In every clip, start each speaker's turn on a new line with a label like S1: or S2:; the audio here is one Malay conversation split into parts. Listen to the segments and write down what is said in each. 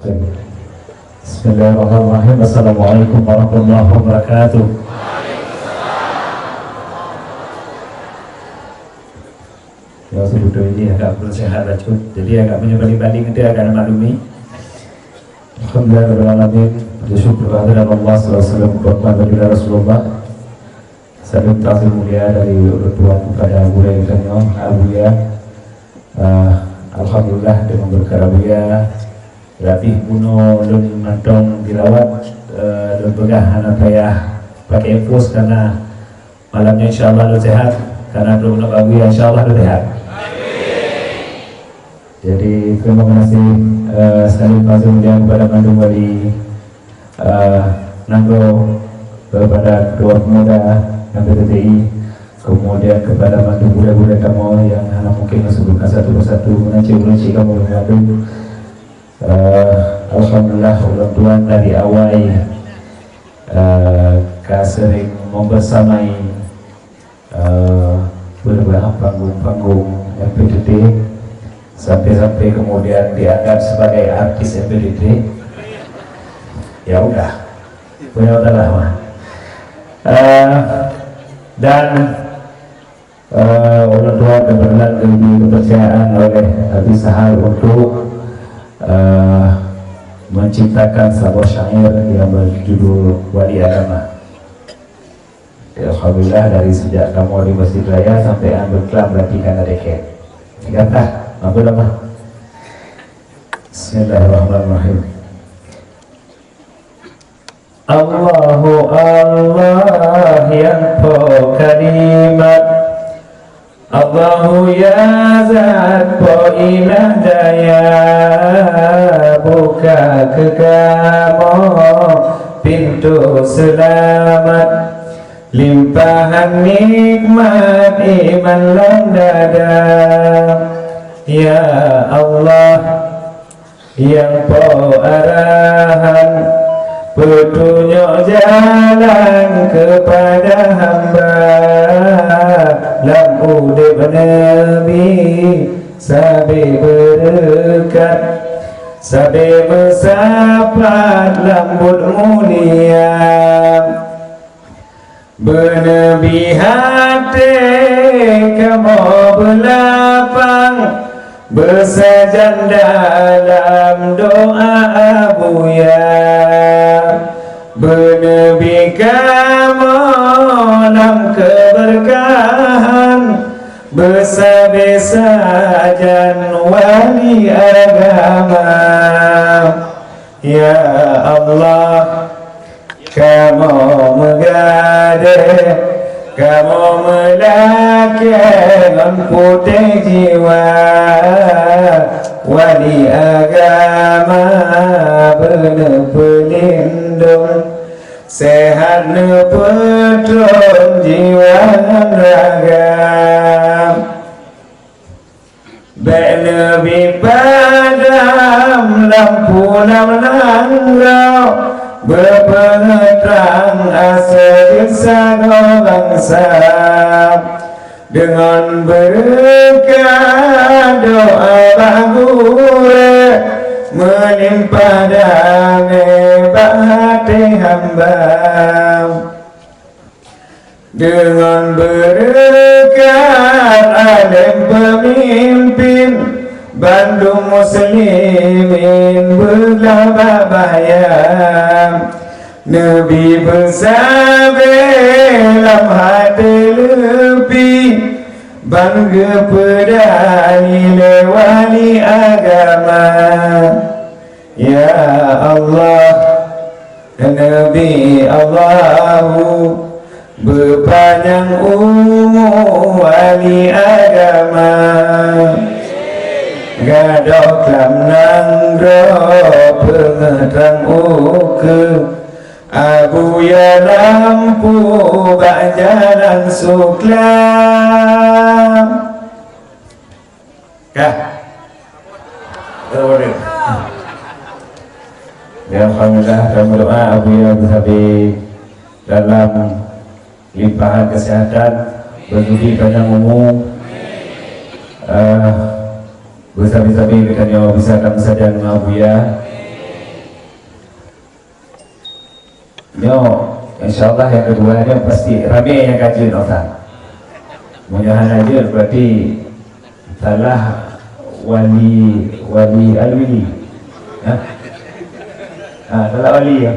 S1: Bismillahirrahmanirrahim. Assalamualaikum warahmatullahi wabarakatuh. Ya sebetulnya ini agak bersehat racun, jadi agak menyebalik-balik itu agak maklumi. Alhamdulillahirrahmanirrahim. Bersyukur kehadiran Allah SAW kepada Rasulullah. Salam tazim mulia dari Tuhan kepada Abu ya. Alhamdulillah dengan berkah Buya rapih bunuh lun mantong dirawat lun begah anak payah pakai infus karena malamnya insyaallah lu sehat karena belum nak Buya insyaallah lu sehat. Jadi terima kasih salam tazim mulia kepada Bandung Wali Nanggo, kepada kedua pemuda MPTTI, kemudian kepada mantu budak-budak kamu yang anak mungkin sebutkan satu persatu menanci kamu mengadu. Alhamdulillah orang Tuhan dari awal sering membersamai beberapa panggung MPTT sampai kemudian dianggap sebagai artis MPTT. Ya udah lah. Dan orang tua kebetulan diberi kepercayaan oleh Abi Sahal untuk menciptakan sebuah syair yang berjudul Wali Agama. Alhamdulillah dari sejak kamu di Masjid Raya sampai ambil kelam berarti kan ada deket. Kata apa nama? Bismillahirrahmanirrahim. Allahu Allah yang po kalimat, Allahu ya zat po ilah daya, buka ke kamu pintu selamat, limpahan nikmat iman lang dada. Ya Allah yang po arahan, petunjuk jalan kepada hamba, lam udib Nabi sabi berkat, sabi bersapat lambut mulia, bernabi hati kamu berlapang, bersajan dalam doa Abuya, bernabi kamu dalam keberkahan, bersajan wali agama. Ya Allah kamu mengadeh, kamu melakukan putih jiwa, wali agama benar pelindung, sehat nepetron jiwa raga. Nabi padam lampu lampu berpenerang asal bangsa, dengan berkat doa bahura melimpah damai hati hamba, dengan berkat alim pemimpin Bandung muslimin berlabah bayam, Nabi bersabar dalam hati lebih, bangga pedani wali agama. Ya Allah Nabi Allahu berpanjang umur wali agama, gadok lam nangro pengetrang uke, Abu ya lampu bak jalan suklam. Kah? Terus. Ya alhamdulillah kami doa Abu ya bersabi dalam limpahan kesehatan, berbudi panjang umur, bersabi-sabi kita nyawa bisa kami saja dengan Abu ya, Nyo, insyaallah yang keduanya pasti rame yang kajian orang. Mudah-mudahan aja berarti salah wali alwi. Ya. Salah wali ya.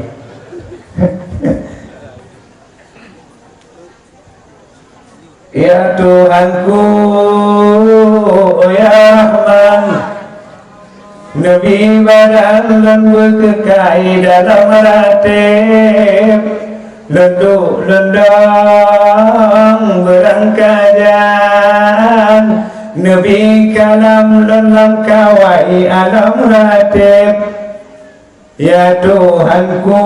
S1: Ya Tuhanku, ya Rahman, Nabi badan dan berkekai dalam ratib, lenduk lendang berangkajan, Nabi kalam dalam kawai alam ratib. Ya Tuhanku,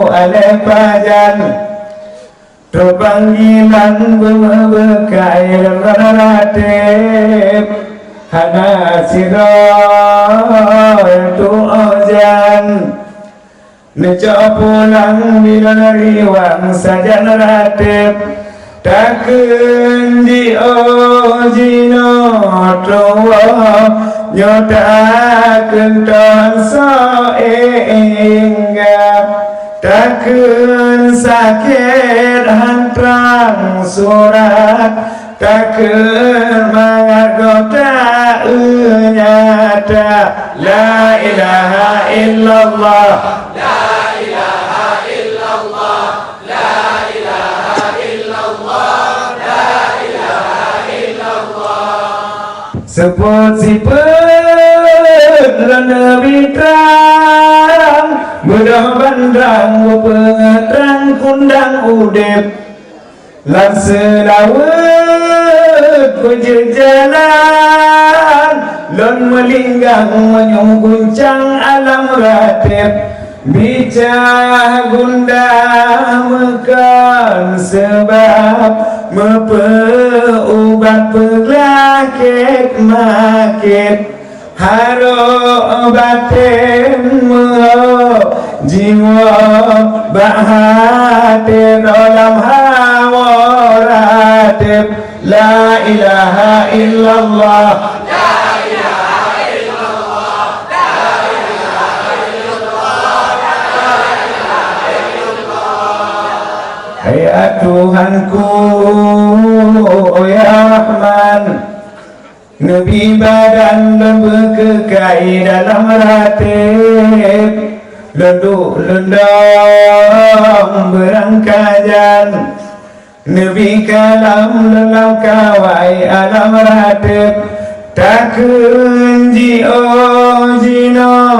S1: alai pajan, panggilan berbekai ratib, hana sirah tu ojan, necok pulang bila riwang sajan ratib, takkan di ojino tua nyotakan tonso inggap, takkan sakit hantrang surat, takkan mengagota nyata. La ilaha illallah, la ilaha illallah, la ilaha illallah, la ilaha illallah. Sebut siput Nabi terang, mudah bandang berperang kundang udip, lan selawat berjalan, lon melinggang menyungguncang alam ratib, bicara gunda mekan sebab mepeubat pelakit makit, haro batin jiwa bahatin dalam hawa ratib. La ilaha illallah, la ilaha illallah, la ilaha illallah, la ilaha illallah. Ya Tuhanku, ya Rahman, Nabi badan berkekai dalam ratib, lenduk lendang berangkajan, Nabi kalam dalam kawai alam ratib, takkan jio jino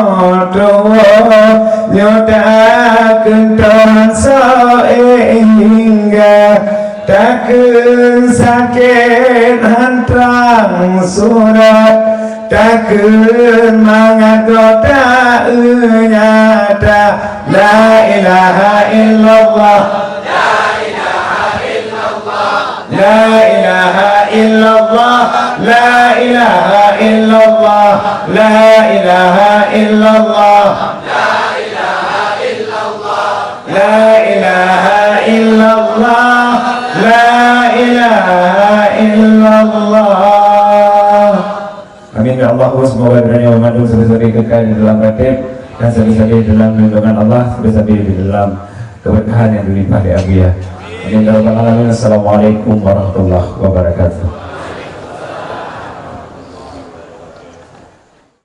S1: tua nyotakan tonso hingga, takkan sakit hantrang surat, takkan mengagota nyata. La ilaha illallah, la ilaha illallah, la ilaha illallah, la ilaha illallah, la ilaha illallah, la ilaha illallah, la ilaha illallah, la ilaha illallah. Amin ya Allah. Semoga dunia Muhammad sebesar kekal di dalam ratib dan sebesar dalam lindungan Allah, sebesar di dalam keberkahan yang dilimpah di akhirah. Amin ya Rabbal alamin. Assalamualaikum warahmatullahi wabarakatuh.